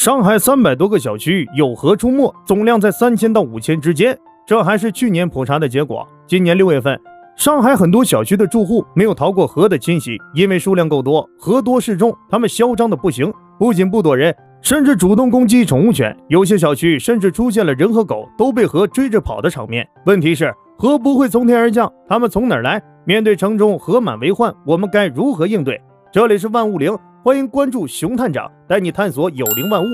上海300多个小区有河出没，总量在3000到5000之间，这还是去年普查的结果。今年6月份，上海很多小区的住户没有逃过河的侵袭，因为数量够多，河多势众，他们嚣张的不行，不仅不躲人，甚至主动攻击宠物犬。有些小区甚至出现了人和狗都被河追着跑的场面。问题是，河不会从天而降，他们从哪儿来？面对城中河满为患，我们该如何应对？这里是万物灵，欢迎关注熊探长，带你探索有灵万物。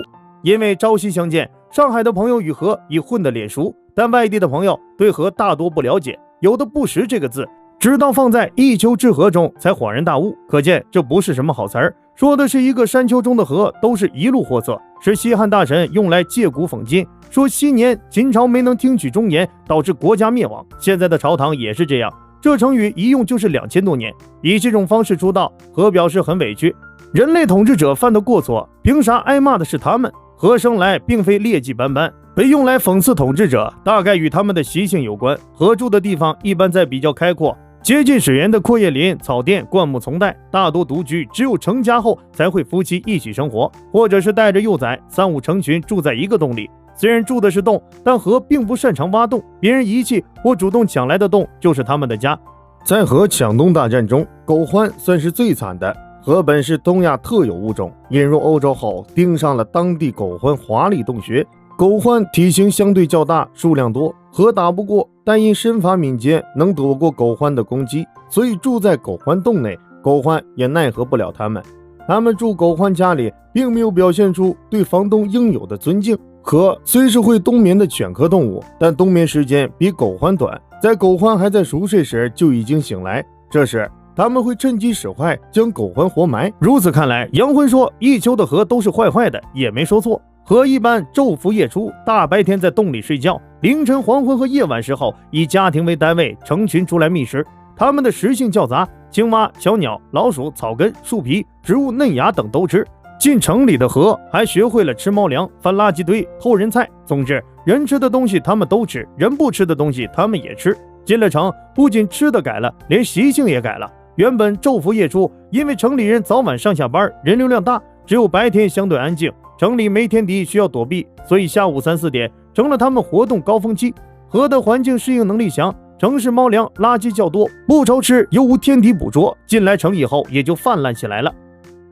因为朝夕相见，上海的朋友与河已混得脸熟，但外地的朋友对河大多不了解，有的不识这个字，直到放在一丘之貉中才恍然大悟。可见这不是什么好词儿，说的是一个山丘中的河都是一路货色，是西汉大臣用来借古讽今，说昔年秦朝没能听取忠言，导致国家灭亡。现在的朝堂也是这样，这成语一用就是2000多年。以这种方式出道，河表示很委屈，人类统治者犯的过错，凭啥挨骂的是他们？河生来并非劣迹斑斑，被用来讽刺统治者，大概与他们的习性有关。河住的地方一般在比较开阔、接近水源的阔叶林、草甸、灌木丛带，大多独居，只有成家后才会夫妻一起生活，或者是带着幼崽3、5成群住在一个洞里。虽然住的是洞，但河并不擅长挖洞，别人遗弃或主动抢来的洞就是他们的家。在河抢洞大战中，狗獾算是最惨的。河本是东亚特有物种，引入欧洲后盯上了当地狗獾华丽洞穴。狗獾体型相对较大，数量多，河打不过，但因身法敏捷，能躲过狗獾的攻击，所以住在狗獾洞内，狗獾也奈何不了他们。他们住狗獾家里，并没有表现出对房东应有的尊敬。河虽是会冬眠的犬科动物，但冬眠时间比狗獾短，在狗獾还在熟睡时就已经醒来，这时他们会趁机使坏，将狗獾活埋。如此看来，杨辉说一丘的河都是坏坏的，也没说错。河一般昼伏夜出，大白天在洞里睡觉，凌晨、黄昏和夜晚时候以家庭为单位成群出来觅食。它们的食性较杂，青蛙、小鸟、老鼠、草根、树皮、植物嫩芽等都吃。进城里的河还学会了吃猫粮、翻垃圾堆、偷人菜。总之，人吃的东西他们都吃，人不吃的东西他们也吃。进了城，不仅吃的改了，连习性也改了。原本昼伏夜出，因为城里人早晚上下班，人流量大，只有白天相对安静，城里没天敌需要躲避，所以下午3、4点成了他们活动高峰期。河的环境适应能力强，城市猫粮垃圾较多，不愁吃又无天敌捕捉，进来城以后也就泛滥起来了。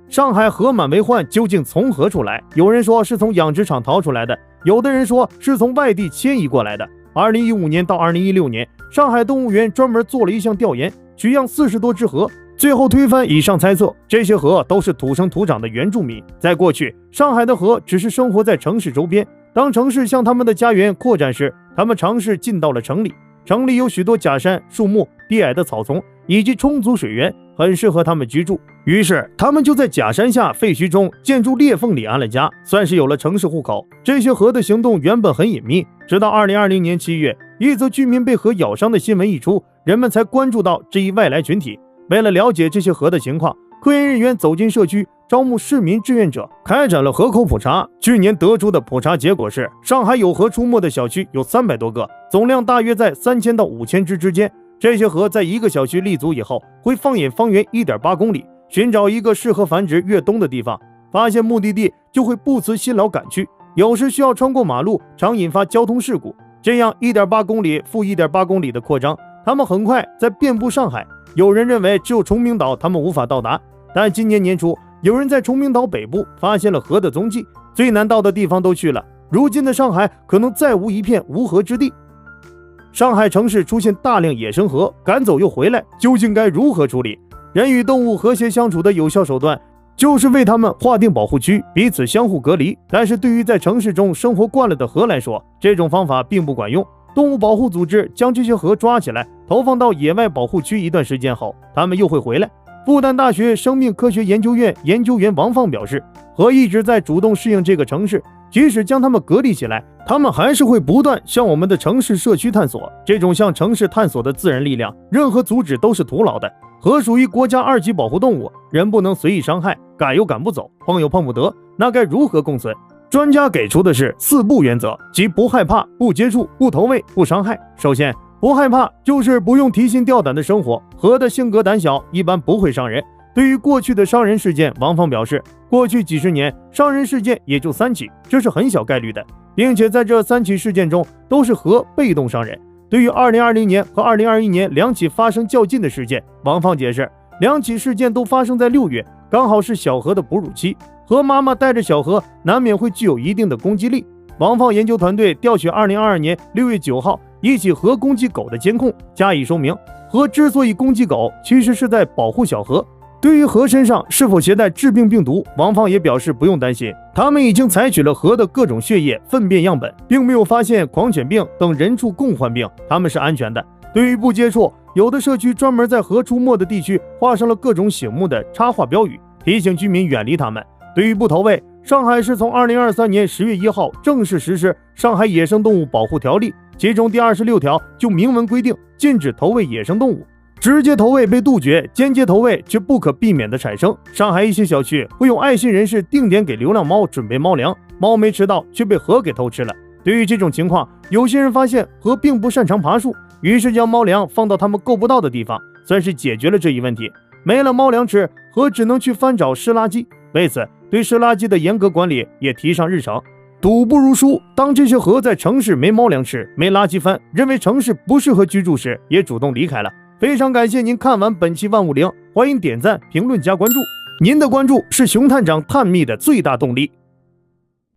上海河满为患究竟从何处来？有人说是从养殖场逃出来的，有的人说是从外地迁移过来的。2015年到2016年，上海动物园专门做了一项调研，取样40多只河，最后推翻以上猜测，这些河都是土生土长的原住民。在过去，上海的河只是生活在城市周边，当城市向他们的家园扩展时，他们尝试进到了城里。城里有许多假山、树木、低矮的草丛以及充足水源，很适合他们居住。于是他们就在假山下废墟中建筑裂缝里安了家，算是有了城市户口。这些河的行动原本很隐秘，直到2020年7月，一则居民被河咬伤的新闻一出，人们才关注到这一外来群体。为了了解这些河的情况，科研人员走进社区，招募市民志愿者，开展了河口普查。去年得出的普查结果是，上海有河出没的小区有300多个，总量大约在3000到5000只之间。这些河在一个小区立足以后，会放眼方圆1.8公里，寻找一个适合繁殖越冬的地方，发现目的地就会不辞辛劳赶去，有时需要穿过马路，常引发交通事故。这样1.8公里负1.8公里的扩张，他们很快在遍布上海。有人认为只有崇明岛他们无法到达，但今年年初，有人在崇明岛北部发现了河的踪迹，最难到的地方都去了。如今的上海可能再无一片无河之地。上海城市出现大量野生河，赶走又回来，究竟该如何处理？人与动物和谐相处的有效手段就是为他们划定保护区，彼此相互隔离。但是对于在城市中生活惯了的河来说，这种方法并不管用。动物保护组织将这些河抓起来，投放到野外保护区一段时间后，它们又会回来。复旦大学生命科学研究院研究员王放表示，河一直在主动适应这个城市，即使将它们隔离起来，它们还是会不断向我们的城市社区探索。这种向城市探索的自然力量，任何阻止都是徒劳的。河属于国家2级保护动物，人不能随意伤害，赶又赶不走，碰又碰不得，那该如何共存？专家给出的是4不原则，即不害怕、不接触、不投喂、不伤害。首先，不害怕就是不用提心吊胆的生活。河的性格胆小，一般不会伤人，对于过去的伤人事件，王放表示，过去几十年伤人事件也就3起，这是很小概率的，并且在这3起事件中都是核被动伤人。对于2020年和2021年2起发生较近的事件，王放解释，2起事件都发生在6月，刚好是小何的哺乳期，何妈妈带着小何难免会具有一定的攻击力。王放研究团队调取2022年6月9号一起何攻击狗的监控，加以说明，何之所以攻击狗，其实是在保护小何。对于何身上是否携带致病病毒，王放也表示不用担心，他们已经采取了何的各种血液、粪便样本，并没有发现狂犬病等人畜共患病，他们是安全的。对于不接触，有的社区专门在何出没的地区画上了各种醒目的插画标语，提醒居民远离它们。对于不投喂，上海市从2023年10月1号正式实施《上海野生动物保护条例》，其中第26条就明文规定禁止投喂野生动物。直接投喂被杜绝，间接投喂却不可避免的产生。上海一些小区会用爱心人士定点给流浪猫准备猫粮，猫没吃到却被何给偷吃了。对于这种情况，有些人发现何并不擅长爬树，于是将猫粮放到他们够不到的地方，算是解决了这一问题。没了猫粮吃，何只能去翻找湿垃圾。为此，对湿垃圾的严格管理也提上日程。赌不如输，当这些何在城市没猫粮吃、没垃圾翻，认为城市不适合居住时，也主动离开了。非常感谢您看完本期万物灵，欢迎点赞、评论、加关注。您的关注是熊探长探秘的最大动力。